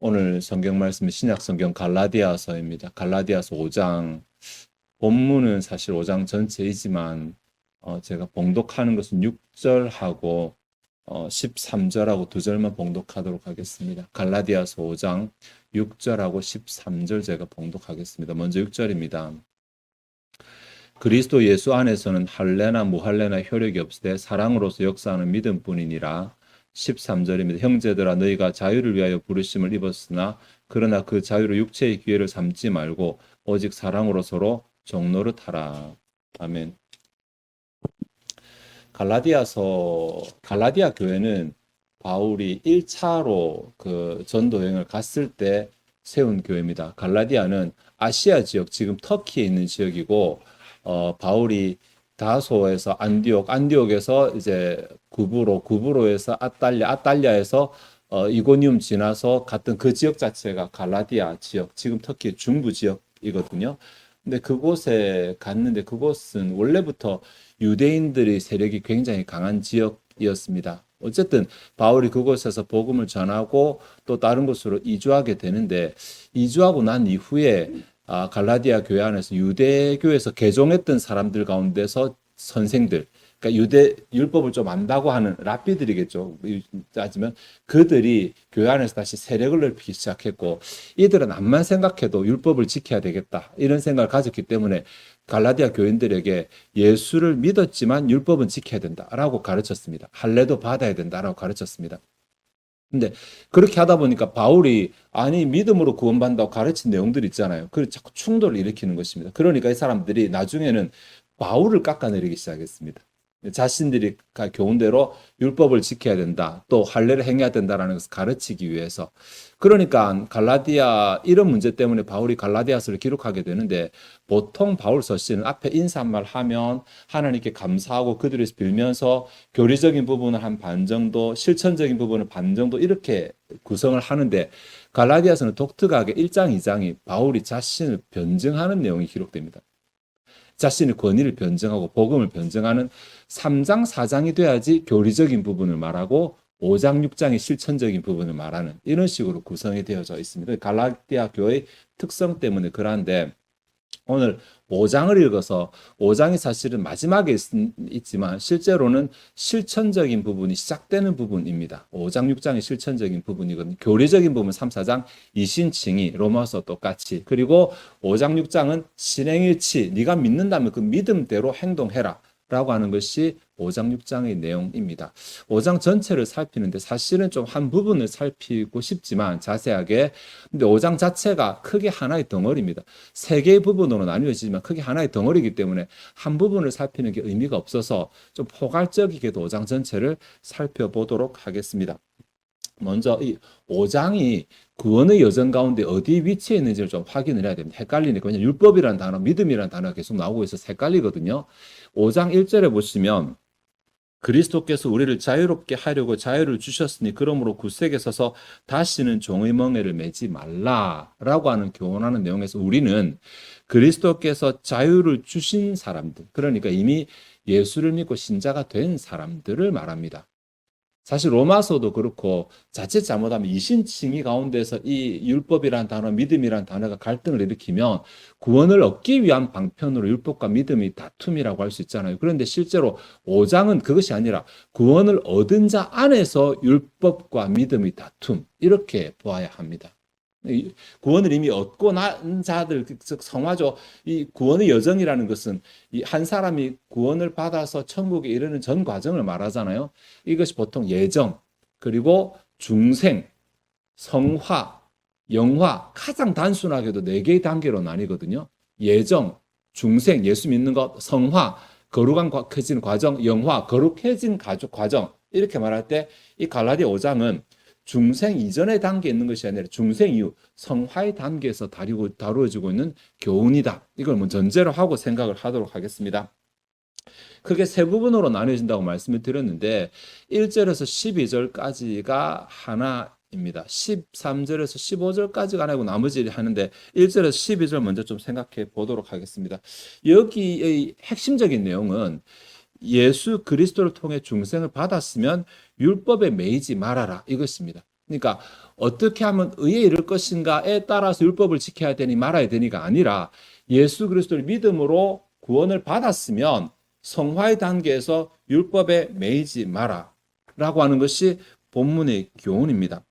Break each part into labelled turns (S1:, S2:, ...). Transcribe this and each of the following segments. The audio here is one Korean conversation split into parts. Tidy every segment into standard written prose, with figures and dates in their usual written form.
S1: 오늘 성경 말씀은 신약 성경 갈라디아서입니다. 갈라디아서 5장, 본문은 사실 5장 전체이지만 제가 봉독하는 것은 6절하고 13절하고 두 절만 봉독하도록 하겠습니다. 갈라디아서 5장 6절하고 13절 제가 봉독하겠습니다. 먼저 6절입니다. 그리스도 예수 안에서는 할례나 무할례나 효력이 없으되 사랑으로서 역사하는 믿음뿐이니라. 13절입니다. 형제들아 너희가 자유를 위하여 부르심을 입었으나 그러나 그 자유를 육체의 기회를 삼지 말고 오직 사랑으로 서로 종노릇하라. 아멘. 갈라디아 교회는 바울이 1차로 그 전도 여행을 갔을 때 세운 교회입니다. 갈라디아는 아시아 지역, 지금 터키에 있는 지역이고, 바울이 다소에서 안디옥에서 이제 구브로에서 아탈리아에서 이고니움 지나서 갔던 그 지역 자체가 갈라디아 지역, 지금 터키 중부 지역이거든요. 근데 그곳에 갔는데 그곳은 원래부터 유대인들의 세력이 굉장히 강한 지역이었습니다. 어쨌든 바울이 그곳에서 복음을 전하고 또 다른 곳으로 이주하게 되는데 이주하고 난 이후에 갈라디아 교회 안에서 유대교에서 개종했던 사람들 가운데서 선생들, 그러니까 유대 율법을 좀 안다고 하는 랍비들이겠죠. 따지면 그들이 교회 안에서 다시 세력을 넓히기 시작했고 이들은 암만 생각해도 율법을 지켜야 되겠다 이런 생각을 가졌기 때문에 갈라디아 교인들에게 예수를 믿었지만 율법은 지켜야 된다라고 가르쳤습니다. 할례도 받아야 된다라고 가르쳤습니다. 근데 그렇게 하다 보니까 바울이 아니 믿음으로 구원받는다고 가르친 내용들 있잖아요. 그걸 자꾸 충돌을 일으키는 것입니다. 그러니까 이 사람들이 나중에는 바울을 깎아내리기 시작했습니다. 자신들이 교훈대로 율법을 지켜야 된다. 또 할례를 행해야 된다라는 것을 가르치기 위해서. 그러니까 갈라디아 이런 문제 때문에 바울이 갈라디아서를 기록하게 되는데 보통 바울 서신은 앞에 인사말 하면 하나님께 감사하고 그들에서 빌면서 교리적인 부분을 한 반 정도, 실천적인 부분을 반 정도 이렇게 구성을 하는데 갈라디아서는 독특하게 1장, 2장이 바울이 자신을 변증하는 내용이 기록됩니다. 자신의 권위를 변증하고 복음을 변증하는 3장, 4장이 돼야지 교리적인 부분을 말하고 5장, 6장의 실천적인 부분을 말하는 이런 식으로 구성이 되어져 있습니다. 갈라디아 교회의 특성 때문에 그러한데 오늘 5장을 읽어서 5장이 사실은 마지막에 있지만 실제로는 실천적인 부분이 시작되는 부분입니다. 5장, 6장이 실천적인 부분이거든요. 교리적인 부분 3, 4장 이신칭의 로마서 똑같이 그리고 5장, 6장은 실행일치 네가 믿는다면 그 믿음대로 행동해라 라고 하는 것이 5장, 6장의 내용입니다. 5장 전체를 살피는데 사실은 좀 한 부분을 살피고 싶지만 자세하게 근데 5장 자체가 크게 하나의 덩어리입니다. 세 개의 부분으로 나뉘어지지만 크게 하나의 덩어리이기 때문에 한 부분을 살피는 게 의미가 없어서 좀 포괄적이게도 5장 전체를 살펴보도록 하겠습니다. 먼저 이 5장이 구원의 여정 가운데 어디 위치해 있는지를 좀 확인을 해야 됩니다. 헷갈리니까. 왜냐하면 율법이라는 단어, 믿음이라는 단어가 계속 나오고 있어서 헷갈리거든요. 5장 1절에 보시면 그리스도께서 우리를 자유롭게 하려고 자유를 주셨으니 그러므로 굳세게 서서 다시는 종의 멍에를 매지 말라라고 하는 교훈하는 내용에서 우리는 그리스도께서 자유를 주신 사람들, 그러니까 이미 예수를 믿고 신자가 된 사람들을 말합니다. 사실 로마서도 그렇고 자칫 잘못하면 이신칭의 가운데서 이 율법이란 단어, 믿음이란 단어가 갈등을 일으키면 구원을 얻기 위한 방편으로 율법과 믿음이 다툼이라고 할 수 있잖아요. 그런데 실제로 5장은 그것이 아니라 구원을 얻은 자 안에서 율법과 믿음의 다툼 이렇게 보아야 합니다. 구원을 이미 얻고 난 자들, 즉 성화죠. 이 구원의 여정이라는 것은 이 한 사람이 구원을 받아서 천국에 이르는 전 과정을 말하잖아요. 이것이 보통 예정, 그리고 중생, 성화, 영화, 가장 단순하게도 네 개의 단계로 나뉘거든요. 예정, 중생, 예수 믿는 것, 성화, 거룩해진 과정, 영화, 거룩해진 과정 이렇게 말할 때 이 갈라디아 5장은 중생 이전의 단계에 있는 것이 아니라 중생 이후 성화의 단계에서 다루어지고 있는 교훈이다. 이걸 뭐 전제로 하고 생각을 하도록 하겠습니다. 크게 세 부분으로 나뉘어진다고 말씀을 드렸는데 1절에서 12절까지가 하나입니다. 13절에서 15절까지가 하나고 나머지 하는데 1절에서 12절 먼저 좀 생각해 보도록 하겠습니다. 여기의 핵심적인 내용은 예수 그리스도를 통해 중생을 받았으면 율법에 매이지 말아라 이것입니다. 그러니까 어떻게 하면 의에 이를 것인가에 따라서 율법을 지켜야 되니 말아야 되니가 아니라 예수 그리스도를 믿음으로 구원을 받았으면 성화의 단계에서 율법에 매이지 마라 라고 하는 것이 본문의 교훈입니다.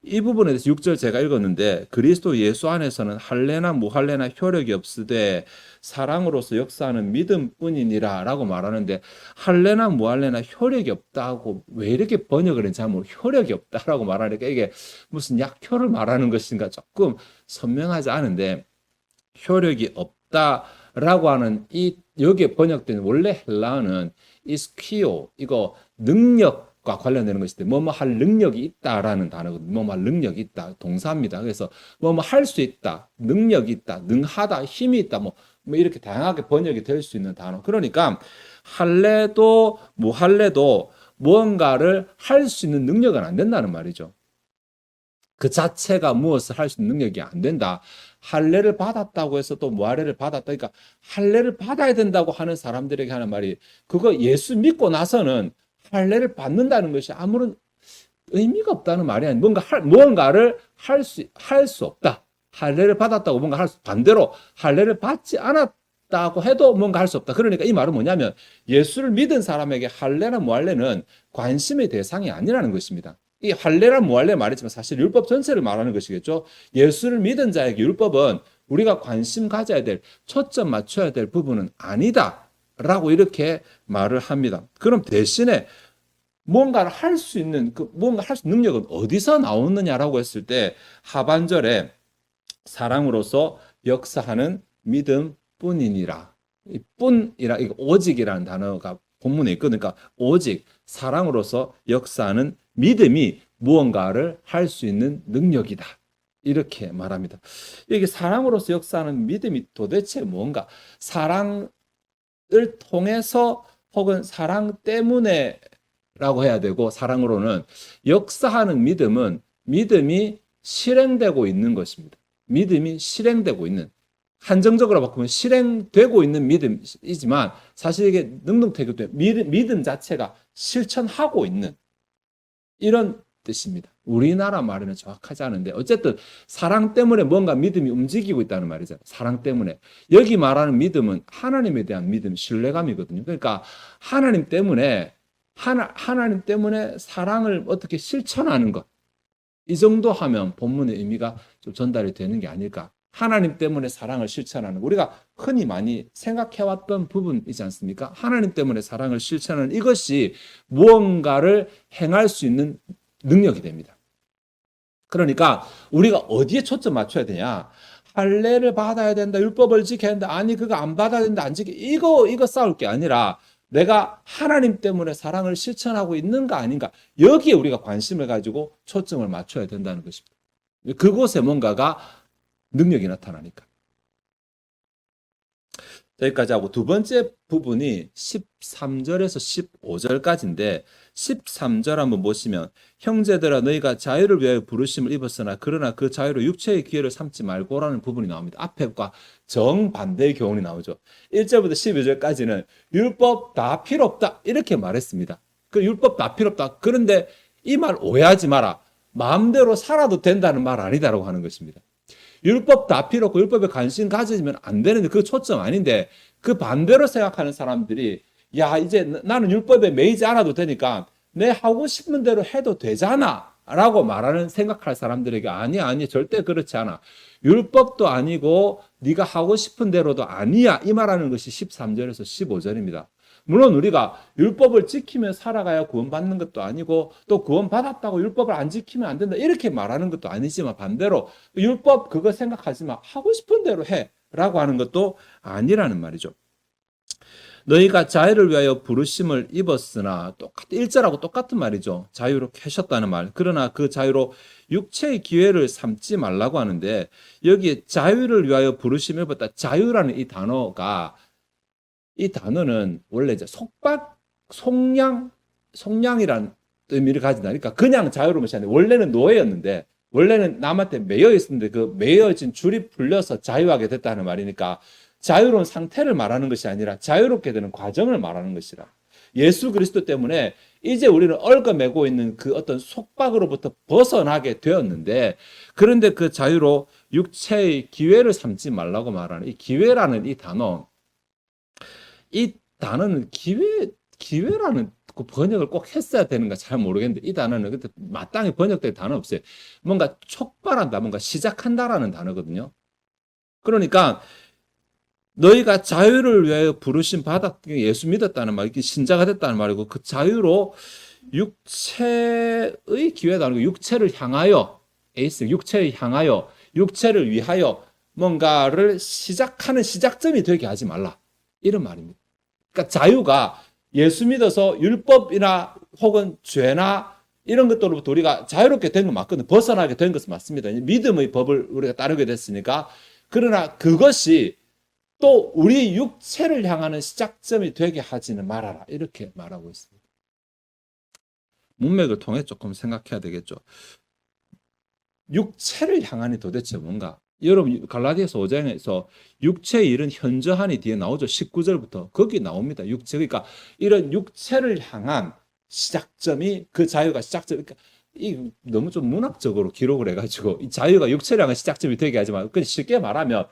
S1: 이 부분에 대해서 6절 제가 읽었는데 그리스도 예수 안에서는 할례나 무할례나 효력이 없으되 사랑으로서 역사하는 믿음뿐이니라 라고 말하는데 할례나 무할례나 효력이 없다고 왜 이렇게 번역을 했는지 모르고 효력이 없다라고 말하니까 이게 무슨 약효를 말하는 것인가 조금 선명하지 않은데 효력이 없다라고 하는 이 여기에 번역된 원래 헬라어는 이스퀴오 이거 능력과 관련되는 것인데 뭐뭐 할 능력이 있다라는 단어거든요. 뭐뭐 할 능력이 있다 동사입니다. 그래서 뭐뭐 할 수 있다, 능력이 있다, 능하다, 힘이 있다 뭐 이렇게 다양하게 번역이 될 수 있는 단어. 그러니까 할례도 무할례도 무언가를 할 수 있는 능력은 안 된다는 말이죠. 그 자체가 무엇을 할 수 있는 능력이 안 된다. 할례를 받았다고 해서 또 무할례를 받았다. 그러니까 할례를 받아야 된다고 하는 사람들에게 하는 말이 그거 예수 믿고 나서는 할례를 받는다는 것이 아무런 의미가 없다는 말이 아니에요. 무언가를 할 수 없다. 할례를 받았다고 뭔가 반대로 할례를 받지 않았다고 해도 뭔가 할 수 없다. 그러니까 이 말은 뭐냐면 예수를 믿은 사람에게 할례나 무할례는 관심의 대상이 아니라는 것입니다. 이 할례나 무할례 말이지만 사실 율법 전체를 말하는 것이겠죠. 예수를 믿은 자에게 율법은 우리가 관심 가져야 될, 초점 맞춰야 될 부분은 아니다라고 이렇게 말을 합니다. 그럼 대신에 뭔가를 할 수 있는 뭔가 할 수 있는 능력은 어디서 나오느냐라고 했을 때 하반절에 사랑으로서 역사하는 믿음뿐이니라. 이 뿐이라 이거 오직이라는 단어가 본문에 있거든요. 그러니까 오직 사랑으로서 역사하는 믿음이 무언가를 할 수 있는 능력이다. 이렇게 말합니다. 이게 사랑으로서 역사하는 믿음이 도대체 뭔가? 사랑을 통해서 혹은 사랑 때문에 라고 해야 되고 사랑으로는 역사하는 믿음이 실행되고 있는 것입니다. 믿음이 실행되고 있는 한정적으로 바꾸면 실행되고 있는 믿음이지만 사실 이게 능동태교 때문에 믿음 자체가 실천하고 있는 이런 뜻입니다. 우리나라 말에는 정확하지 않은데 어쨌든 사랑 때문에 뭔가 믿음이 움직이고 있다는 말이잖아요. 사랑 때문에. 여기 말하는 믿음은 하나님에 대한 믿음, 신뢰감이거든요. 그러니까 하나님 때문에 사랑을 어떻게 실천하는 것. 이 정도 하면 본문의 의미가 좀 전달이 되는 게 아닐까. 하나님 때문에 사랑을 실천하는 우리가 흔히 많이 생각해왔던 부분이지 않습니까? 하나님 때문에 사랑을 실천하는 이것이 무언가를 행할 수 있는 능력이 됩니다. 그러니까 우리가 어디에 초점 맞춰야 되냐? 할례를 받아야 된다, 율법을 지켜야 된다, 아니 그거 안 받아야 된다, 안 지켜 이거 싸울 게 아니라 내가 하나님 때문에 사랑을 실천하고 있는가 아닌가 여기에 우리가 관심을 가지고 초점을 맞춰야 된다는 것입니다. 그곳에 뭔가가 능력이 나타나니까. 여기까지 하고 두 번째 부분이 13절에서 15절까지인데 13절 한번 보시면 형제들아 너희가 자유를 위하여 부르심을 입었으나 그러나 그 자유로 육체의 기회를 삼지 말고라는 부분이 나옵니다. 앞에과 정반대의 교훈이 나오죠. 1절부터 12절까지는 율법 다 필요 없다 이렇게 말했습니다. 그 율법 다 필요 없다. 그런데 이 말 오해하지 마라. 마음대로 살아도 된다는 말 아니다라고 하는 것입니다. 율법 다 필요 없고 율법에 관심 가지면 안 되는데 그 초점 아닌데 그 반대로 생각하는 사람들이 야 이제 나는 율법에 매이지 않아도 되니까 내 하고 싶은 대로 해도 되잖아 라고 말하는 생각할 사람들에게 아니 절대 그렇지 않아. 율법도 아니고 네가 하고 싶은 대로도 아니야 이 말하는 것이 13절에서 15절입니다. 물론 우리가 율법을 지키며 살아가야 구원받는 것도 아니고 또 구원받았다고 율법을 안 지키면 안 된다 이렇게 말하는 것도 아니지만 반대로 율법 그거 생각하지 마 하고 싶은 대로 해 라고 하는 것도 아니라는 말이죠. 너희가 자유를 위하여 부르심을 입었으나 1절하고 똑같은 말이죠. 자유로 하셨다는 말. 그러나 그 자유로 육체의 기회를 삼지 말라고 하는데 여기에 자유를 위하여 부르심을 입었다. 자유라는 이 단어는 원래 이제 속량이라는 의미를 가진다. 그러니까 그냥 자유로운 것이 아니라 원래는 노예였는데 원래는 남한테 매여 있었는데 그 매여진 줄이 풀려서 자유하게 됐다는 말이니까 자유로운 상태를 말하는 것이 아니라 자유롭게 되는 과정을 말하는 것이라. 예수 그리스도 때문에 이제 우리는 얽어매고 있는 그 어떤 속박으로부터 벗어나게 되었는데, 그런데 그 자유로 육체의 기회를 삼지 말라고 말하는 이 기회라는 이 단어는 기회라는 그 번역을 꼭 했어야 되는가 잘 모르겠는데, 이 단어는 그때 마땅히 번역될 단어 없어요. 뭔가 촉발한다, 뭔가 시작한다라는 단어거든요. 그러니까 너희가 자유를 위하여 부르심 받았기, 예수 믿었다는 말, 신자가 됐다는 말이고, 그 자유로 육체의 기회도 아니고 육체를 향하여, 육체를 향하여, 육체를 위하여 뭔가를 시작하는 시작점이 되게 하지 말라, 이런 말입니다. 그러니까 자유가 예수 믿어서 율법이나 혹은 죄나 이런 것들로부터 우리가 자유롭게 된 건 맞거든요. 벗어나게 된 것은 맞습니다. 믿음의 법을 우리가 따르게 됐으니까. 그러나 그것이 또 우리 육체를 향하는 시작점이 되게 하지는 말아라, 이렇게 말하고 있습니다. 문맥을 통해 조금 생각해야 되겠죠. 육체를 향하니 도대체 뭔가? 여러분 갈라디아서 5장에서 육체의 일은 현저하니 뒤에 나오죠. 19절부터 거기 나옵니다. 육체, 그러니까 이런 육체를 향한 시작점이, 그 자유가 시작점, 그러니까 이 너무 좀 문학적으로 기록을 해가지고 이 자유가 육체를 향한 시작점이 되게 하지 말고, 그냥 쉽게 말하면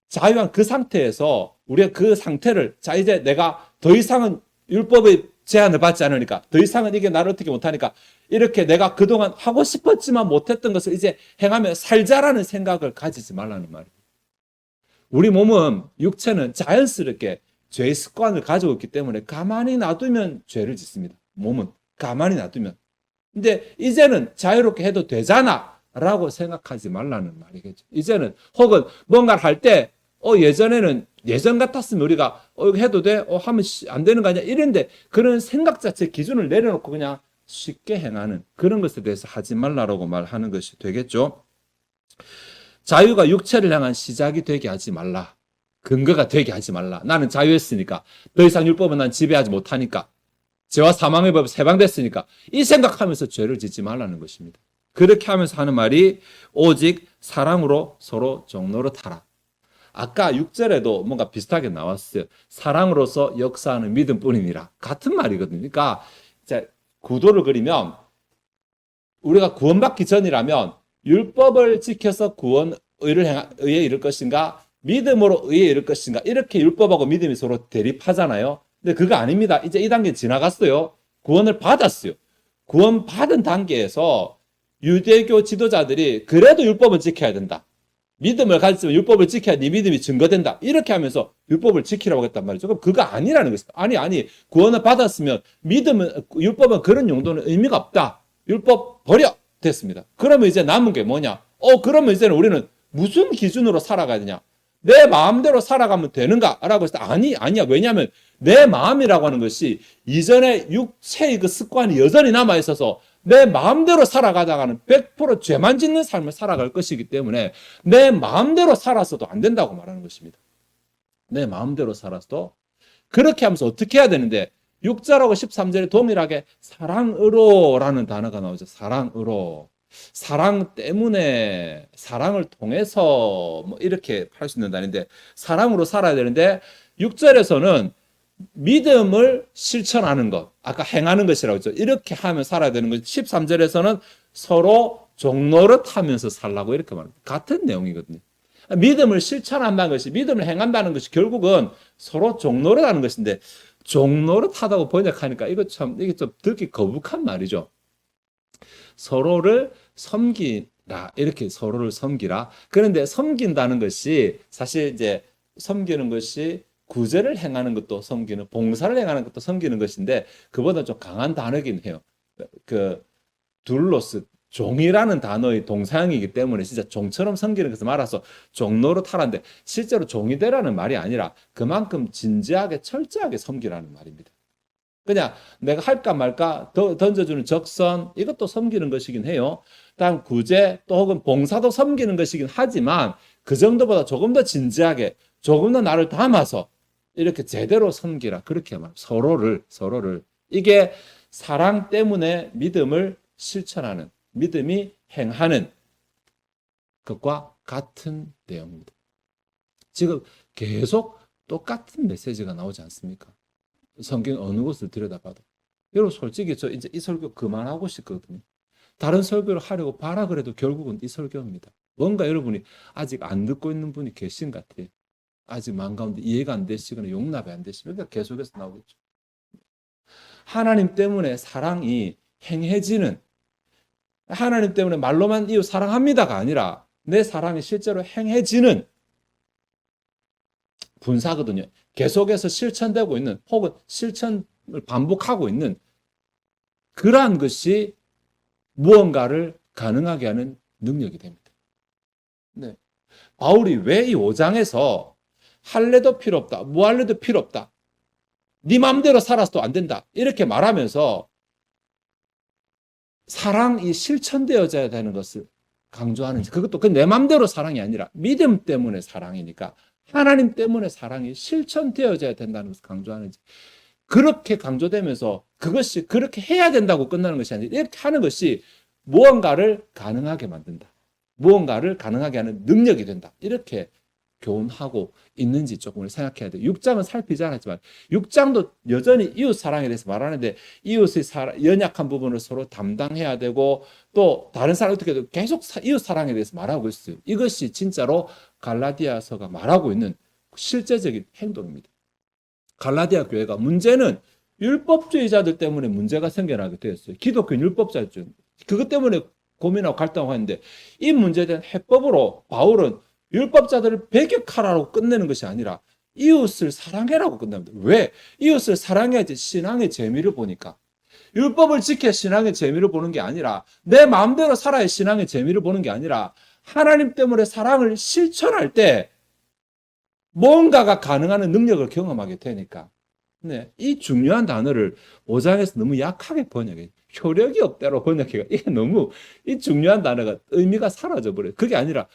S1: 자유한 그 상태에서 우리가 그 상태를, 자 이제 내가 더 이상은 율법의 제한을 받지 않으니까, 더 이상은 이게 나를 어떻게 못하니까, 이렇게 내가 그동안 하고 싶었지만 못했던 것을 이제 행하며 살자라는 생각을 가지지 말라는 말이에요. 우리 몸은, 육체는 자연스럽게 죄의 습관을 가지고 있기 때문에 가만히 놔두면 죄를 짓습니다. 몸은 가만히 놔두면. 근데 이제는 자유롭게 해도 되잖아 라고 생각하지 말라는 말이겠죠. 이제는 혹은 뭔가를 할 때 예전에는, 예전 같았으면 우리가 해도 돼? 하면 안 되는 거 아니야? 이런데 그런 생각 자체 기준을 내려놓고 그냥 쉽게 행하는 그런 것에 대해서 하지 말라라고 말하는 것이 되겠죠. 자유가 육체를 향한 시작이 되게 하지 말라. 근거가 되게 하지 말라. 나는 자유했으니까. 더 이상 율법은 난 지배하지 못하니까. 죄와 사망의 법에 해방됐으니까. 이 생각하면서 죄를 짓지 말라는 것입니다. 그렇게 하면서 하는 말이 오직 사랑으로 서로 종로를 타라. 아까 6절에도 뭔가 비슷하게 나왔어요. 사랑으로서 역사하는 믿음뿐이니라. 같은 말이거든요. 그러니까 구도를 그리면 우리가 구원받기 전이라면 율법을 지켜서 의에 이를 것인가, 믿음으로 의에 이를 것인가, 이렇게 율법하고 믿음이 서로 대립하잖아요. 근데 그거 아닙니다. 이제 이 단계 지나갔어요. 구원을 받았어요. 구원받은 단계에서 유대교 지도자들이 그래도 율법은 지켜야 된다. 믿음을 가졌으면 율법을 지켜야 네 믿음이 증거된다. 이렇게 하면서 율법을 지키라고 했단 말이죠. 그럼 그거 아니라는 것입니다. 아니, 구원을 받았으면 율법은 그런 용도는 의미가 없다. 율법 버려! 됐습니다. 그러면 이제 남은 게 뭐냐? 그러면 이제는 우리는 무슨 기준으로 살아가야 되냐? 내 마음대로 살아가면 되는가? 라고 했을 때 아니야. 왜냐하면 내 마음이라고 하는 것이 이전에 육체의 그 습관이 여전히 남아있어서 내 마음대로 살아가다가는 100% 죄만 짓는 삶을 살아갈 것이기 때문에 내 마음대로 살아서도 안 된다고 말하는 것입니다. 내 마음대로 살아서도. 그렇게 하면서 어떻게 해야 되는데, 6절하고 13절에 동일하게 사랑으로라는 단어가 나오죠. 사랑으로. 사랑 때문에, 사랑을 통해서 뭐 이렇게 할 수 있는 단어인데, 사랑으로 살아야 되는데 6절에서는 믿음을 실천하는 것, 아까 행하는 것이라고 했죠. 이렇게 하면 살아야 되는 거죠. 13절에서는 서로 종노릇하면서 살라고 이렇게 말합니다. 같은 내용이거든요. 믿음을 실천한다는 것이, 믿음을 행한다는 것이 결국은 서로 종노릇하는 것인데, 종노릇하다고 번역하니까 이게 좀 듣기 거북한 말이죠. 서로를 섬기라, 이렇게 서로를 섬기라. 그런데 섬긴다는 것이 사실 이제 섬기는 것이 구제를 행하는 것도 섬기는, 봉사를 행하는 것도 섬기는 것인데, 그보다 좀 강한 단어이긴 해요. 그 둘로스, 종이라는 단어의 동사형이기 때문에 진짜 종처럼 섬기는 것을 말아서 종로로 타라는데, 실제로 종이 되라는 말이 아니라 그만큼 진지하게 철저하게 섬기라는 말입니다. 그냥 내가 할까 말까 던져주는 적선, 이것도 섬기는 것이긴 해요. 다음 구제 또 혹은 봉사도 섬기는 것이긴 하지만 그 정도보다 조금 더 진지하게, 조금 더 나를 담아서 이렇게 제대로 섬기라, 그렇게 말합니다. 서로를. 이게 사랑 때문에 믿음을 실천하는, 믿음이 행하는 것과 같은 내용입니다. 지금 계속 똑같은 메시지가 나오지 않습니까? 성경 어느 곳을 들여다봐도. 여러분 솔직히 저 이제 이 설교 그만하고 싶거든요. 다른 설교를 하려고 봐라 그래도 결국은 이 설교입니다. 뭔가 여러분이 아직 안 듣고 있는 분이 계신 것 같아요. 아직 마음 가운데 이해가 안 되시거나 용납이 안 되시면 그러니까 계속해서 나오겠죠. 하나님 때문에 사랑이 행해지는, 하나님 때문에 말로만 이웃 사랑합니다가 아니라 내 사랑이 실제로 행해지는 분사거든요. 계속해서 실천되고 있는 혹은 실천을 반복하고 있는 그러한 것이 무언가를 가능하게 하는 능력이 됩니다. 네. 바울이 왜 이 5장에서 할례도 필요 없다, 무할례도 필요 없다, 네 마음대로 살아서도 안 된다 이렇게 말하면서 사랑이 실천되어져야 되는 것을 강조하는지, 그것도 그 내 마음대로 사랑이 아니라 믿음 때문에 사랑이니까 하나님 때문에 사랑이 실천되어져야 된다는 것을 강조하는지, 그렇게 강조되면서 그것이 그렇게 해야 된다고 끝나는 것이 아니라 이렇게 하는 것이 무언가를 가능하게 만든다, 무언가를 가능하게 하는 능력이 된다, 이렇게 교훈하고 있는지 조금 생각해야 돼요. 6장은 살피지 않았지만 6장도 여전히 이웃 사랑에 대해서 말하는데 이웃의 연약한 부분을 서로 담당해야 되고 또 다른 사람 어떻게 해도 계속 이웃 사랑에 대해서 말하고 있어요. 이것이 진짜로 갈라디아서가 말하고 있는 실제적인 행동입니다. 갈라디아 교회가 문제는 율법주의자들 때문에 문제가 생겨나게 되었어요. 기독교는 율법자죠. 그것 때문에 고민하고 갈등하고 하는데 이 문제에 대한 해법으로 바울은 율법자들을 배격하라고 끝내는 것이 아니라 이웃을 사랑해라고 끝납니다. 왜? 이웃을 사랑해야지 신앙의 재미를 보니까. 율법을 지켜 신앙의 재미를 보는 게 아니라 내 마음대로 살아야 신앙의 재미를 보는 게 아니라 하나님 때문에 사랑을 실천할 때 뭔가가 가능한 능력을 경험하게 되니까. 네, 이 중요한 단어를 5장에서 너무 약하게 번역해. 효력이 없대로 번역해가 이게 너무 이 중요한 단어가 의미가 사라져 버려요. 그게 아니라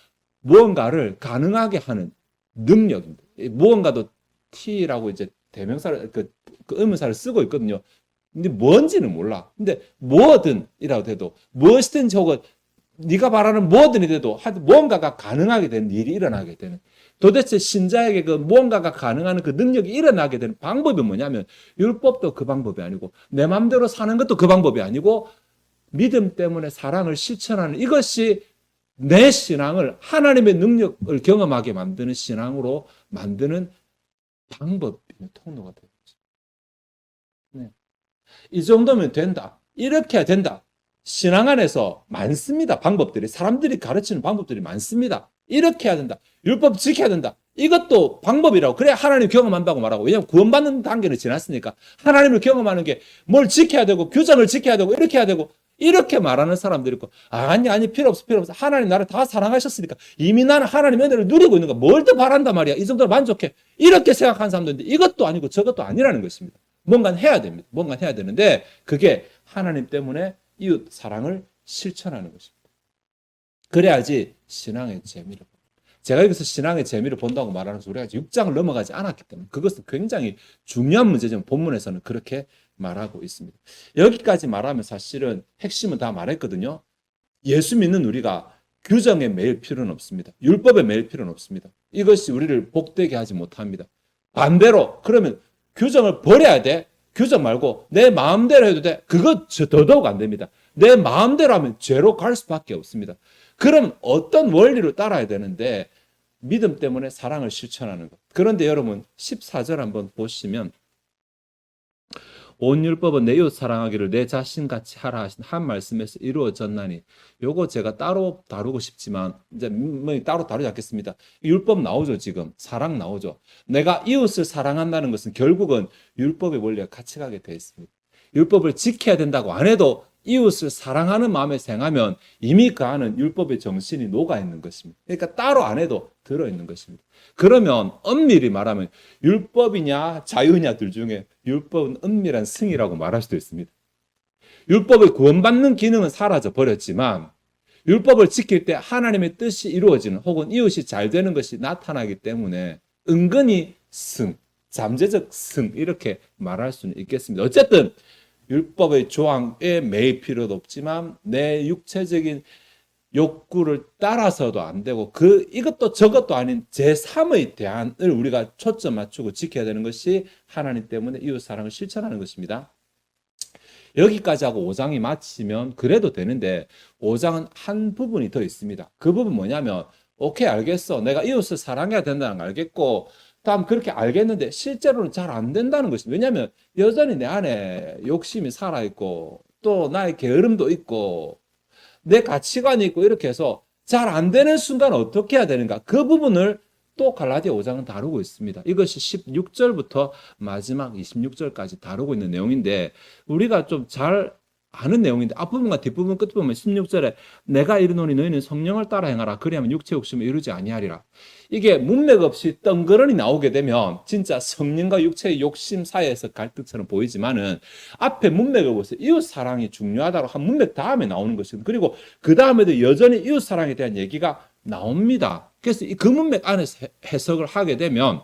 S1: 무언가를 가능하게 하는 능력입니다. 무언가도 T라고 이제 대명사를 그 의문사를 쓰고 있거든요. 근데 뭔지는 몰라. 근데 뭐든이라고 해도 무엇이든지 혹은 네가 말하는 뭐든이 돼도 무언가가 가능하게 되는 일이 일어나게 되는, 도대체 신자에게 그 무언가가 가능한 그 능력이 일어나게 되는 방법이 뭐냐면 율법도 그 방법이 아니고 내 마음대로 사는 것도 그 방법이 아니고 믿음 때문에 사랑을 실천하는, 이것이 내 신앙을 하나님의 능력을 경험하게 만드는 신앙으로 만드는 방법, 통로가 되죠. 네. 이 정도면 된다, 이렇게 해야 된다. 신앙 안에서 많습니다. 방법들이, 사람들이 가르치는 방법들이 많습니다. 이렇게 해야 된다, 율법 지켜야 된다, 이것도 방법이라고. 그래야 하나님 경험한다고 말하고. 왜냐하면 구원받는 단계를 지났으니까 하나님을 경험하는 게 뭘 지켜야 되고 규정을 지켜야 되고 이렇게 해야 되고 이렇게 말하는 사람들이 있고, 아니 필요 없어, 필요 없어, 하나님 나를 다 사랑하셨으니까 이미 나는 하나님의 은혜를 누리고 있는 거 뭘 더 바란단 말이야, 이 정도로 만족해, 이렇게 생각하는 사람들인데 이것도 아니고 저것도 아니라는 것입니다. 뭔가 해야 됩니다. 뭔가 해야 되는데 그게 하나님 때문에 이웃 사랑을 실천하는 것입니다. 그래야지 신앙의 재미를 봅니다. 제가 여기서 신앙의 재미를 본다고 말하는 우리가 6장을 넘어가지 않았기 때문에 그것은 굉장히 중요한 문제지만 본문에서는 그렇게 말하고 있습니다. 여기까지 말하면 사실은 핵심은 다 말했거든요. 예수 믿는 우리가 규정에 매일 필요는 없습니다. 율법에 매일 필요는 없습니다. 이것이 우리를 복되게 하지 못합니다. 반대로 그러면 규정을 버려야 돼. 규정 말고 내 마음대로 해도 돼. 그거 더더욱 안 됩니다. 내 마음대로 하면 죄로 갈 수밖에 없습니다. 그럼 어떤 원리로 따라야 되는데 믿음 때문에 사랑을 실천하는 것. 그런데 여러분 14절 한번 보시면 온 율법은 내 이웃 사랑하기를 내 자신같이 하라 하신 한 말씀에서 이루어졌나니, 요거 제가 따로 다루고 싶지만 이제 따로 다루지 않겠습니다. 율법 나오죠. 지금 사랑 나오죠. 내가 이웃을 사랑한다는 것은 결국은 율법의 원리가 같이 가게 되어 있습니다. 율법을 지켜야 된다고 안 해도 이웃을 사랑하는 마음에 생하면 이미 그 안은 율법의 정신이 녹아있는 것입니다. 그러니까 따로 안 해도 들어있는 것입니다. 그러면 엄밀히 말하면 율법이냐 자유냐 둘 중에 율법은 은밀한 승이라고 말할 수도 있습니다. 율법의 구원받는 기능은 사라져 버렸지만 율법을 지킬 때 하나님의 뜻이 이루어지는 혹은 이웃이 잘 되는 것이 나타나기 때문에 은근히 승, 잠재적 승 이렇게 말할 수는 있겠습니다. 어쨌든 율법의 조항에 매일 필요도 없지만 내 육체적인 욕구를 따라서도 안 되고 이것도 저것도 아닌 제3의 대안을 우리가 초점 맞추고 지켜야 되는 것이 하나님 때문에 이웃 사랑을 실천하는 것입니다. 여기까지 하고 5장이 마치면 그래도 되는데 5장은 한 부분이 더 있습니다. 그 부분 뭐냐면 오케이 알겠어. 내가 이웃을 사랑해야 된다는 걸 알겠고 다음 그렇게 알겠는데 실제로는 잘 안 된다는 것입니다. 왜냐하면 여전히 내 안에 욕심이 살아있고 또 나의 게으름도 있고 내 가치관이 있고 이렇게 해서 잘 안 되는 순간 어떻게 해야 되는가? 그 부분을 또 갈라디아 5장은 다루고 있습니다. 이것이 16절부터 마지막 26절까지 다루고 있는 내용인데 우리가 좀 잘 아는 내용인데 앞부분과 뒷부분 끝부분 16절에 내가 이르노니 너희는 성령을 따라 행하라 그리하면 육체 욕심을 이루지 아니하리라. 이게 문맥 없이 덩그러니 나오게 되면 진짜 성령과 육체의 욕심 사이에서 갈등처럼 보이지만은 앞에 문맥을 보세요. 이웃 사랑이 중요하다고 한 문맥 다음에 나오는 것입니다. 그리고 그 다음에도 여전히 이웃 사랑에 대한 얘기가 나옵니다. 그래서 그 문맥 안에서 해석을 하게 되면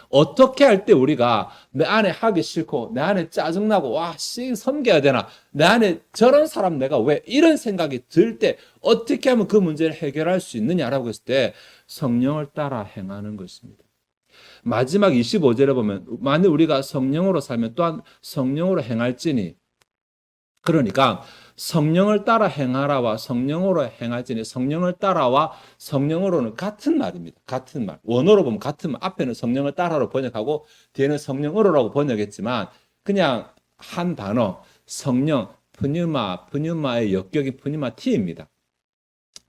S1: 어떻게 할 때 우리가 내 안에 하기 싫고 내 안에 짜증나고 와 씨 섬겨야 되나 내 안에 저런 사람 내가 왜 이런 생각이 들 때 어떻게 하면 그 문제를 해결할 수 있느냐라고 했을 때 성령을 따라 행하는 것입니다. 마지막 25절에 보면 만일 우리가 성령으로 살면 또한 성령으로 행할지니 그러니까 성령을 따라 행하라와 성령으로 행할지니 성령을 따라와 성령으로는 같은 말입니다. 같은 말. 원어로 보면 같은 말. 앞에는 성령을 따라로 번역하고 뒤에는 성령으로라고 번역했지만 그냥 한 단어 성령 푸뉴마의 역격이 푸뉴마티입니다.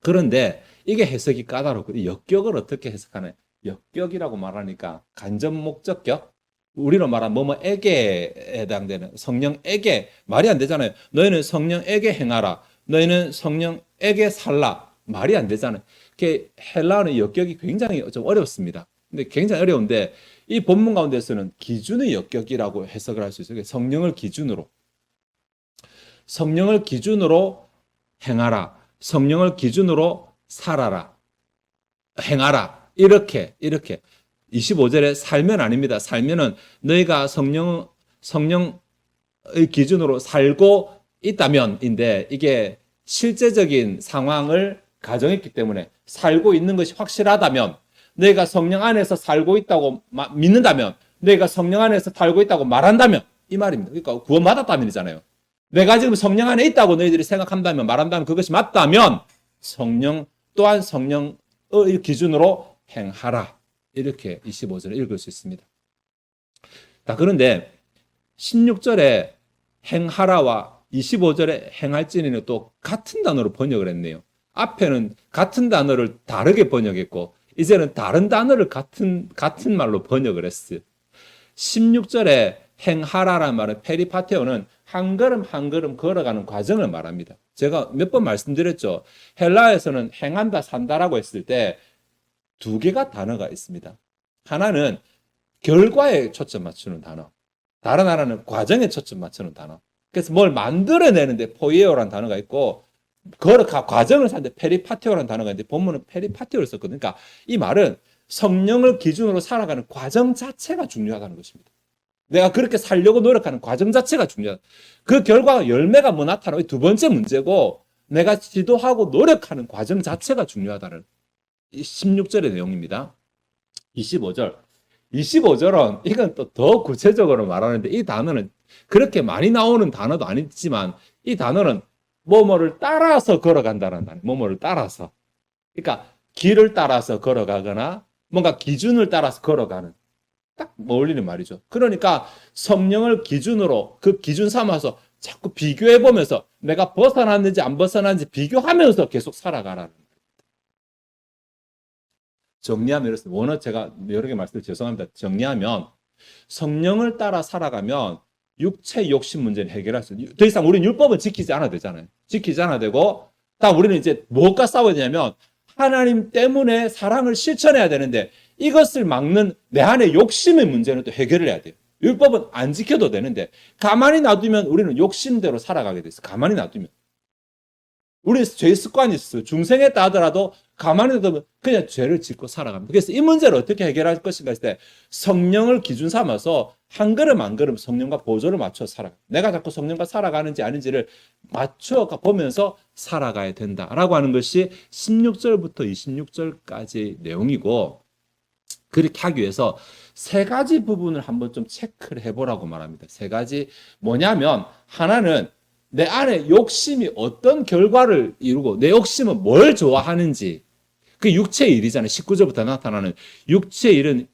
S1: 그런데 이게 해석이 까다롭고 역격을 어떻게 해석하나요? 역격이라고 말하니까 간접 목적격 우리로 말하면 뭐뭐에게 해당되는 성령에게 말이 안 되잖아요. 너희는 성령에게 행하라. 너희는 성령에게 살라. 말이 안 되잖아요. 그게 헬라어의 역격이 굉장히 좀 어렵습니다. 근데 굉장히 어려운데 이 본문 가운데서는 기준의 역격이라고 해석을 할 수 있어요. 성령을 기준으로 행하라. 성령을 기준으로 살아라. 행하라. 이렇게 25절에 살면 아닙니다. 살면은 너희가 성령의 기준으로 살고 있다면인데 이게 실제적인 상황을 가정했기 때문에 살고 있는 것이 확실하다면 너희가 성령 안에서 살고 있다고 믿는다면 너희가 성령 안에서 살고 있다고 말한다면 이 말입니다. 그러니까 구원받았다면이잖아요. 내가 지금 성령 안에 있다고 너희들이 생각한다면 말한다면 그것이 맞다면 성령 또한 성령의 기준으로 행하라. 이렇게 25절에 읽을 수 있습니다. 자, 그런데 16절에 행하라와 25절에 행할지니는 또 같은 단어로 번역을 했네요. 앞에는 같은 단어를 다르게 번역했고 이제는 다른 단어를 같은 말로 번역을 했어요. 16절에 행하라라는 말은 페리파테오는 한 걸음 한 걸음 걸어가는 과정을 말합니다. 제가 몇 번 말씀드렸죠. 헬라에서는 행한다 산다라고 했을 때 두 개가 단어가 있습니다. 하나는 결과에 초점 맞추는 단어. 다른 하나는 과정에 초점 맞추는 단어. 그래서 뭘 만들어내는데 포이에오라는 단어가 있고 과정을 사는데 페리파티오라는 단어가 있는데 본문은 페리파티오를 썼거든요. 그러니까 이 말은 성령을 기준으로 살아가는 과정 자체가 중요하다는 것입니다. 내가 그렇게 살려고 노력하는 과정 자체가 중요하다. 그 결과가 열매가 뭐 나타나고 두 번째 문제고 내가 지도하고 노력하는 과정 자체가 중요하다는 16절의 내용입니다. 25절은 이건 또 더 구체적으로 말하는데 이 단어는 그렇게 많이 나오는 단어도 아니지만 이 단어는 뭐뭐를 따라서 걸어간다는 단어. 뭐뭐를 따라서. 그러니까 길을 따라서 걸어가거나 뭔가 기준을 따라서 걸어가는 딱 어울리는 말이죠. 그러니까 성령을 기준으로 그 기준 삼아서 자꾸 비교해 보면서 내가 벗어났는지 안 벗어났는지 비교하면서 계속 살아가라는. 정리하면 이렇습니다. 원어 제가 여러 개 말씀드려 죄송합니다. 정리하면 성령을 따라 살아가면 육체 욕심 문제는 해결할 수 있어요. 더 이상 우리는 율법은 지키지 않아도 되잖아요. 지키지 않아도 되고 다 우리는 이제 무엇과 싸워야 되냐면 하나님 때문에 사랑을 실천해야 되는데 이것을 막는 내 안의 욕심의 문제는 또 해결을 해야 돼요. 율법은 안 지켜도 되는데 가만히 놔두면 우리는 욕심대로 살아가게 돼 있어요. 가만히 놔두면. 우리 죄 습관이 있어요. 중생했다 하더라도 가만히 놔두면 그냥 죄를 짓고 살아갑니다. 그래서 이 문제를 어떻게 해결할 것인가 했을 때 성령을 기준 삼아서 한 걸음 한 걸음 성령과 보조를 맞춰 살아가. 내가 자꾸 성령과 살아가는지 아닌지를 맞춰 보면서 살아가야 된다라고 하는 것이 16절부터 26절까지 내용이고 그렇게 하기 위해서 세 가지 부분을 한번 좀 체크를 해보라고 말합니다. 세 가지 뭐냐면, 하나는 내 안에 욕심이 어떤 결과를 이루고 내 욕심은 뭘 좋아하는지. 그 육체의 일이잖아요. 19절부터 나타나는 육체의 일은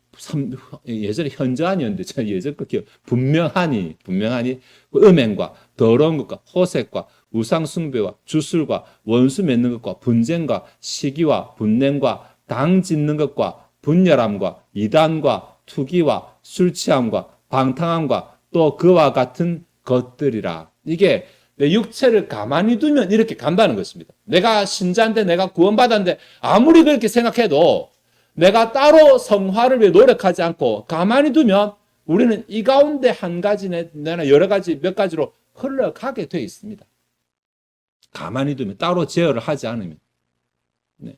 S1: 예전에 현저한이었는데 제가 예전 거 기억 분명하니 그 음행과 더러운 것과 호색과 우상 숭배와 주술과 원수 맺는 것과 분쟁과 시기와 분냄과 당 짓는 것과 분열함과 이단과 투기와 술 취함과 방탕함과 또 그와 같은 것들이라. 이게 내 육체를 가만히 두면 이렇게 간다는 것입니다. 내가 신자인데 내가 구원받았는데 아무리 그렇게 생각해도 내가 따로 성화를 위해 노력하지 않고 가만히 두면 우리는 이 가운데 한 가지나 여러 가지 몇 가지로 흘러가게 되어 있습니다. 가만히 두면 따로 제어를 하지 않으면. 네.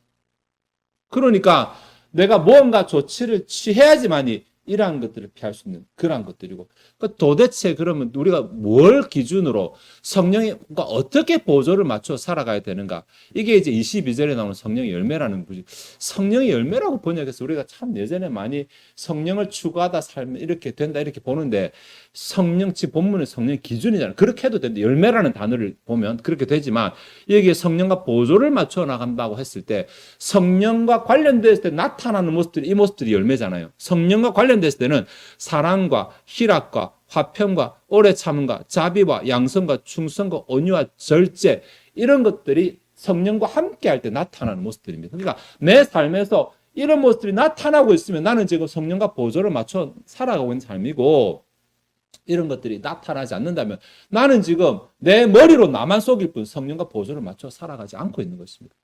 S1: 그러니까 내가 무언가 조치를 취해야지만이 이러한 것들을 피할 수 있는 그러한 것들이고, 도대체 그러면 우리가 뭘 기준으로 성령이 어떻게 보조를 맞춰 살아가야 되는가? 이게 이제 22절에 나오는 성령의 열매라는 거지. 성령의 열매라고 번역해서 우리가 참 예전에 많이 성령을 추구하다 살면 이렇게 된다 이렇게 보는데, 성령, 지금 본문의 성령 기준이잖아요. 그렇게 해도 되는데 열매라는 단어를 보면 그렇게 되지만, 여기에 성령과 보조를 맞춰 나간다고 했을 때 성령과 관련됐을 때 나타나는 모습들이 이 모습들이 열매잖아요. 성령과 관련됐을 때는 사랑과 희락과 화평과 오래 참음과 자비와 양성과 충성과 온유와 절제, 이런 것들이 성령과 함께 할 때 나타나는 모습들입니다. 그러니까 내 삶에서 이런 모습들이 나타나고 있으면 나는 지금 성령과 보조를 맞춰 살아가고 있는 삶이고, 이런 것들이 나타나지 않는다면 나는 지금 내 머리로 나만 속일 뿐 성령과 보조를 맞춰 살아가지 않고 있는 것입니다.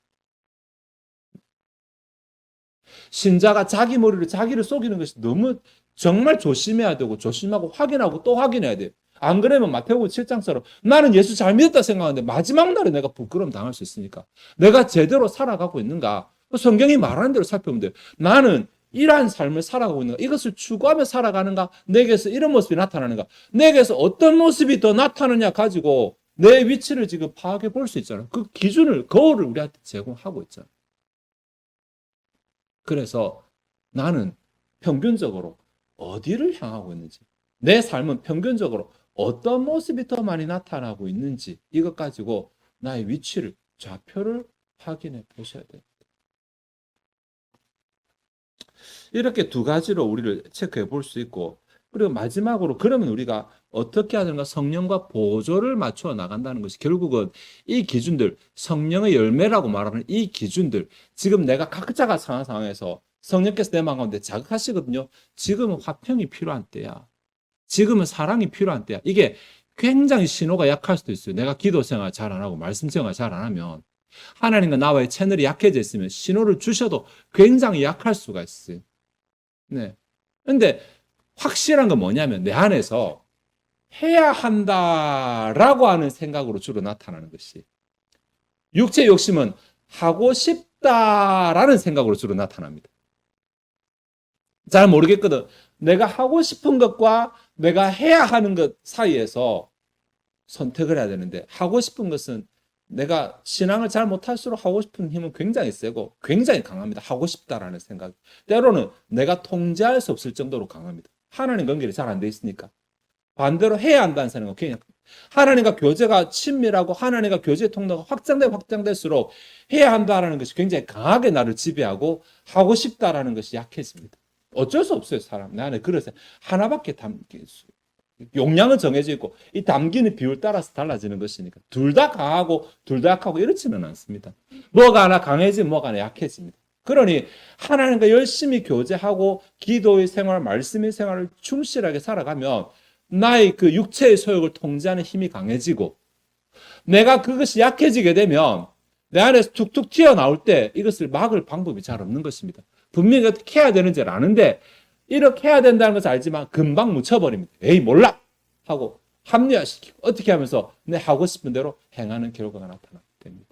S1: 신자가 자기 머리로 자기를 속이는 것이 너무 정말 조심해야 되고, 조심하고 확인하고 또 확인해야 돼요. 안 그러면 마태복음 7장처럼 나는 예수 잘 믿었다 생각하는데 마지막 날에 내가 부끄러움 당할 수 있으니까 내가 제대로 살아가고 있는가? 성경이 말하는 대로 살펴보면 돼요. 나는 이러한 삶을 살아가고 있는가? 이것을 추구하며 살아가는가? 내게서 이런 모습이 나타나는가? 내게서 어떤 모습이 더 나타나냐 가지고 내 위치를 지금 파악해 볼 수 있잖아요. 그 기준을, 거울을 우리한테 제공하고 있잖아요. 그래서 나는 평균적으로 어디를 향하고 있는지, 내 삶은 평균적으로 어떤 모습이 더 많이 나타나고 있는지, 이것 가지고 나의 위치를, 좌표를 확인해 보셔야 돼요. 이렇게 두 가지로 우리를 체크해 볼 수 있고, 그리고 마지막으로 그러면 우리가 어떻게 하는가? 성령과 보조를 맞춰 나간다는 것이 결국은 이 기준들, 성령의 열매라고 말하는 이 기준들, 지금 내가 각자가 상한 상황에서 성령께서 내 마음 가운데 자극하시거든요. 지금은 화평이 필요한 때야. 지금은 사랑이 필요한 때야. 이게 굉장히 신호가 약할 수도 있어요. 내가 기도 생활 잘 안 하고 말씀 생활 잘 안 하면, 하나님과 나와의 채널이 약해져 있으면 신호를 주셔도 굉장히 약할 수가 있어요. 네. 근데 확실한 건 뭐냐면 내 안에서 해야 한다라고 하는 생각으로 주로 나타나는 것이, 육체 욕심은 하고 싶다라는 생각으로 주로 나타납니다. 잘 모르겠거든. 내가 하고 싶은 것과 내가 해야 하는 것 사이에서 선택을 해야 되는데, 하고 싶은 것은 내가 신앙을 잘 못할수록 하고 싶은 힘은 굉장히 세고 굉장히 강합니다. 하고 싶다라는 생각. 때로는 내가 통제할 수 없을 정도로 강합니다. 하나님 관계를 잘 안 돼 있으니까. 반대로 해야 한다는 생각은 그냥 하나님과 교제가 친밀하고 하나님과 교제의 통로가 확장될수록 해야 한다라는 것이 굉장히 강하게 나를 지배하고 하고 싶다라는 것이 약해집니다. 어쩔 수 없어요, 사람. 내 안에 그릇에 하나밖에 담길 수. 용량은 정해져 있고 이 담기는 비율 따라서 달라지는 것이니까 둘 다 강하고 둘 다 약하고 이렇지는 않습니다. 뭐가 하나 강해지면 뭐가 하나 약해집니다. 그러니 하나님과 열심히 교제하고 기도의 생활, 말씀의 생활을 충실하게 살아가면 나의 그 육체의 소욕을 통제하는 힘이 강해지고, 내가 그것이 약해지게 되면 내 안에서 툭툭 튀어나올 때 이것을 막을 방법이 잘 없는 것입니다. 분명히 어떻게 해야 되는지를 아는데 이렇게 해야 된다는 것을 알지만 금방 묻혀버립니다. 에이 몰라 하고 합리화시키고 어떻게 하면서 내 하고 싶은 대로 행하는 결과가 나타나게 됩니다.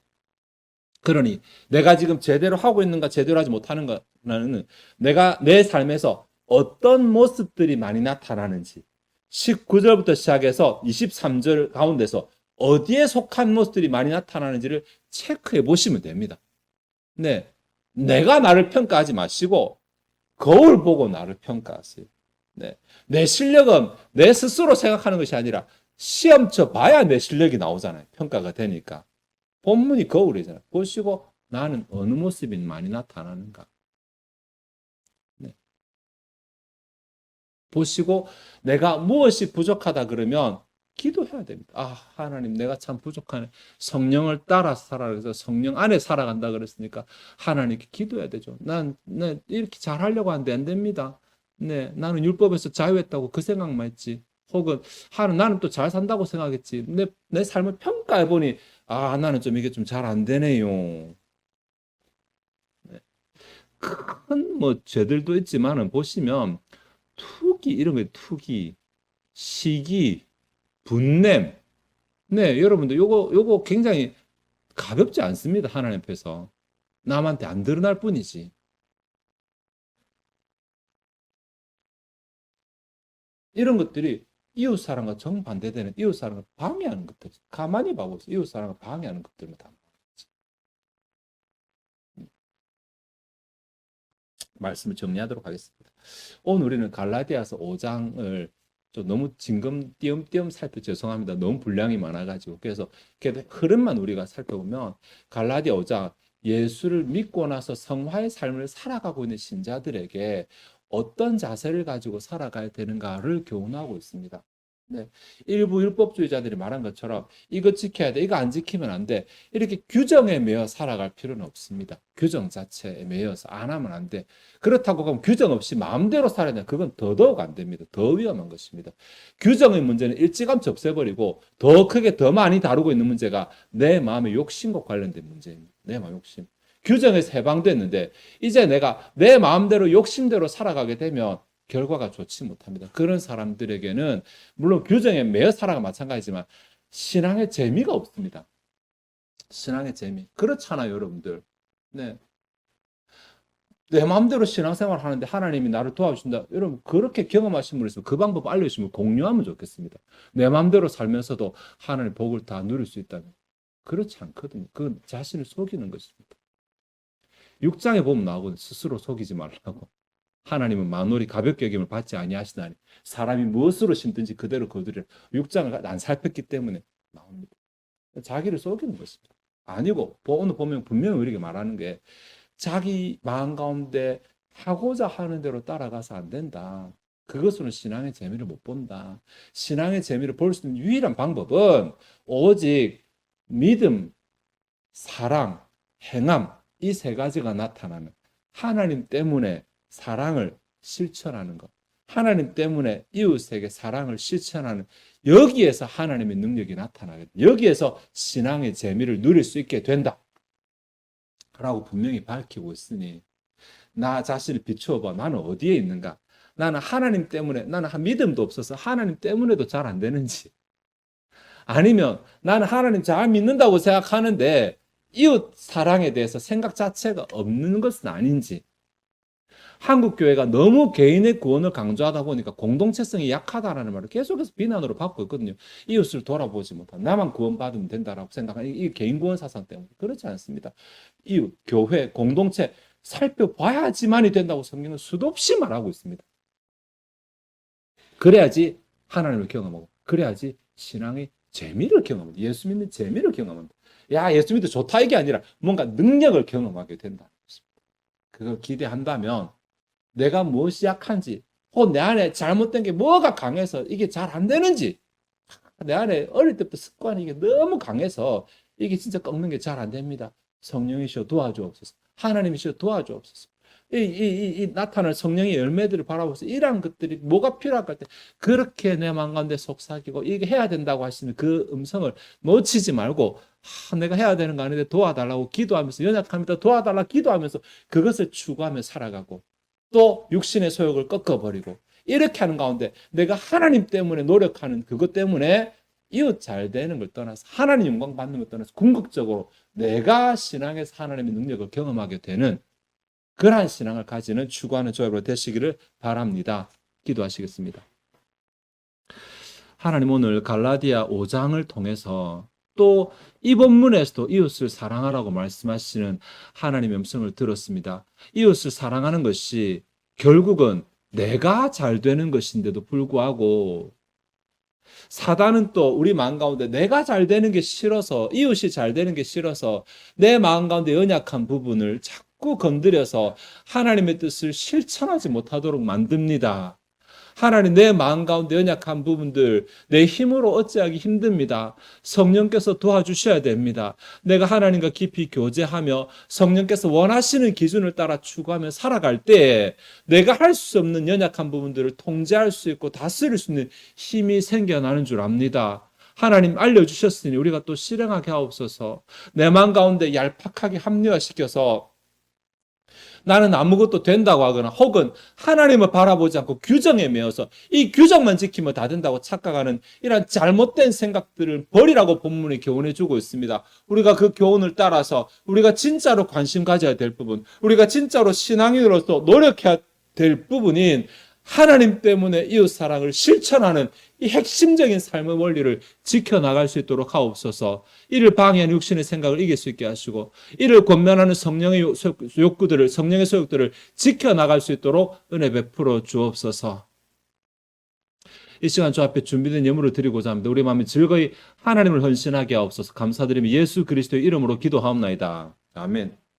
S1: 그러니 내가 지금 제대로 하고 있는가 제대로 하지 못하는가는 내가 내 삶에서 어떤 모습들이 많이 나타나는지, 19절부터 시작해서 23절 가운데서 어디에 속한 모습들이 많이 나타나는지를 체크해 보시면 됩니다. 네, 내가 나를 평가하지 마시고 거울 보고 나를 평가하세요. 네. 내 실력은 내 스스로 생각하는 것이 아니라 시험 쳐 봐야 내 실력이 나오잖아요. 평가가 되니까. 본문이 거울이잖아요. 보시고 나는 어느 모습이 많이 나타나는가. 네. 보시고 내가 무엇이 부족하다 그러면 기도해야 됩니다. 아, 하나님 내가 참 부족하네. 성령을 따라서 살아라 그래서 성령 안에 살아간다 그랬으니까 하나님께 기도해야 되죠. 난 이렇게 잘하려고 하는데 안 됩니다. 네, 나는 율법에서 자유했다고 그 생각만 했지. 혹은 나는 또 잘 산다고 생각했지. 내 삶을 평가해 보니 아, 나는 좀 이게 좀 잘 안 되네요. 네. 큰 뭐 죄들도 있지만은 보시면 투기 이런 거 투기, 시기, 분냄. 네, 여러분들 요거 굉장히 가볍지 않습니다. 하나님 앞에서. 남한테 안 드러날 뿐이지. 이런 것들이 이웃 사랑과 정반대되는 이웃 사랑을 방해하는 것들. 가만히 봐보세요. 이웃 사랑을 방해하는 것들입니다. 말씀을 정리하도록 하겠습니다. 오늘 우리는 갈라디아서 5장을 좀 너무 띄엄띄엄 죄송합니다. 너무 분량이 많아가지고. 그래서 흐름만 우리가 살펴보면 갈라디아 5장 예수를 믿고 나서 성화의 삶을 살아가고 있는 신자들에게 어떤 자세를 가지고 살아가야 되는가를 교훈하고 있습니다. 네. 일부 율법주의자들이 말한 것처럼 이거 지켜야 돼, 이거 안 지키면 안 돼. 이렇게 규정에 매여 살아갈 필요는 없습니다. 규정 자체에 매여서 안 하면 안 돼. 그렇다고 그럼 규정 없이 마음대로 살아야 돼. 그건 더더욱 안 됩니다. 더 위험한 것입니다. 규정의 문제는 일찌감치 없애버리고 더 크게 더 많이 다루고 있는 문제가 내 마음의 욕심과 관련된 문제입니다. 내 마음 욕심. 규정에서 해방됐는데 이제 내가 내 마음대로 욕심대로 살아가게 되면 결과가 좋지 못합니다. 그런 사람들에게는 물론 규정에 매여 살아가 마찬가지지만 신앙의 재미가 없습니다. 신앙의 재미. 그렇잖아요, 여러분들. 네. 내 마음대로 신앙생활 하는데 하나님이 나를 도와주신다. 여러분, 그렇게 경험하신 분 있으면 그 방법 알려주시면 공유하면 좋겠습니다. 내 마음대로 살면서도 하나님의 복을 다 누릴 수 있다면. 그렇지 않거든요. 그건 자신을 속이는 것입니다. 6장에 보면 나오거든요. 스스로 속이지 말라고. 하나님은 만월이 가볍게 여김을 받지 아니하시나니 사람이 무엇으로 심든지 그대로 거두리라. 6장을 안 살폈기 때문에 나옵니다. 자기를 속이는 것입니다. 아니고 오늘 보면 분명히 우리에게 말하는 게 자기 마음 가운데 하고자 하는 대로 따라가서 안 된다. 그것으로는 신앙의 재미를 못 본다. 신앙의 재미를 볼 수 있는 유일한 방법은 오직 믿음, 사랑, 행함 이 세 가지가 나타나는 하나님 때문에 사랑을 실천하는 것. 하나님 때문에 이웃에게 사랑을 실천하는 여기에서 하나님의 능력이 나타나거든요. 여기에서 신앙의 재미를 누릴 수 있게 된다. 라고 분명히 밝히고 있으니 나 자신을 비추어봐. 나는 어디에 있는가? 나는 하나님 때문에 나는 믿음도 없어서 하나님 때문에도 잘 안 되는지 아니면 나는 하나님 잘 믿는다고 생각하는데 이웃 사랑에 대해서 생각 자체가 없는 것은 아닌지 한국 교회가 너무 개인의 구원을 강조하다 보니까 공동체성이 약하다라는 말을 계속해서 비난으로 받고 있거든요. 이웃을 돌아보지 못한 나만 구원받으면 된다라고 생각하는 이 개인 구원 사상 때문에 그렇지 않습니다. 이웃, 교회, 공동체 살펴봐야지만이 된다고 성경은 수도 없이 말하고 있습니다. 그래야지 하나님을 경험하고 그래야지 신앙의 재미를 경험합니다. 예수 믿는 재미를 경험합니다. 야, 예수 믿어 좋다 이게 아니라 뭔가 능력을 경험하게 된다는 것입니다. 그걸 기대한다면 내가 무엇이 약한지 혹은 내 안에 잘못된 게 뭐가 강해서 이게 잘 안 되는지 내 안에 어릴 때부터 습관이 이게 너무 강해서 이게 진짜 꺾는 게 잘 안 됩니다. 성령이시여 도와주옵소서. 하나님이시여 도와주옵소서. 이 나타날 성령의 열매들을 바라보면서 이러한 것들이 뭐가 필요할까 할 때 그렇게 내 마음 가운데 속삭이고 이게 해야 된다고 하시는 그 음성을 놓치지 말고 내가 해야 되는 거 아닌데 도와달라고 기도하면서 연약합니다. 도와달라 기도하면서 그것을 추구하며 살아가고 또 육신의 소욕을 꺾어버리고 이렇게 하는 가운데 내가 하나님 때문에 노력하는 그것 때문에 이웃 잘 되는 걸 떠나서 하나님 영광 받는 걸 떠나서 궁극적으로 내가 신앙에서 하나님의 능력을 경험하게 되는 그러한 신앙을 가지는 추구하는 저여러분 되시기를 바랍니다. 기도하시겠습니다. 하나님 오늘 갈라디아 5장을 통해서 또 이 본문에서도 이웃을 사랑하라고 말씀하시는 하나님의 음성을 들었습니다. 이웃을 사랑하는 것이 결국은 내가 잘 되는 것인데도 불구하고 사단은 또 우리 마음 가운데 내가 잘 되는 게 싫어서, 이웃이 잘 되는 게 싫어서 내 마음 가운데 연약한 부분을 자꾸 건드려서 하나님의 뜻을 실천하지 못하도록 만듭니다. 하나님, 내 마음 가운데 연약한 부분들 내 힘으로 어찌하기 힘듭니다. 성령께서 도와주셔야 됩니다. 내가 하나님과 깊이 교제하며 성령께서 원하시는 기준을 따라 추구하며 살아갈 때 내가 할 수 없는 연약한 부분들을 통제할 수 있고 다스릴 수 있는 힘이 생겨나는 줄 압니다. 하나님 알려주셨으니 우리가 또 실행하게 하옵소서. 내 마음 가운데 얄팍하게 합리화시켜서 나는 아무것도 된다고 하거나 혹은 하나님을 바라보지 않고 규정에 매여서 이 규정만 지키면 다 된다고 착각하는 이런 잘못된 생각들을 버리라고 본문이 교훈해 주고 있습니다. 우리가 그 교훈을 따라서 우리가 진짜로 관심 가져야 될 부분, 우리가 진짜로 신앙인으로서 노력해야 될 부분인 하나님 때문에 이웃 사랑을 실천하는 이 핵심적인 삶의 원리를 지켜나갈 수 있도록 하옵소서. 이를 방해하는 육신의 생각을 이길 수 있게 하시고 이를 권면하는 성령의 욕구들을, 성령의 소욕들을 지켜나갈 수 있도록 은혜 베풀어 주옵소서. 이 시간 주 앞에 준비된 예물을 드리고자 합니다. 우리 마음이 즐거이 하나님을 헌신하게 하옵소서. 감사드리며 예수 그리스도의 이름으로 기도하옵나이다. 아멘.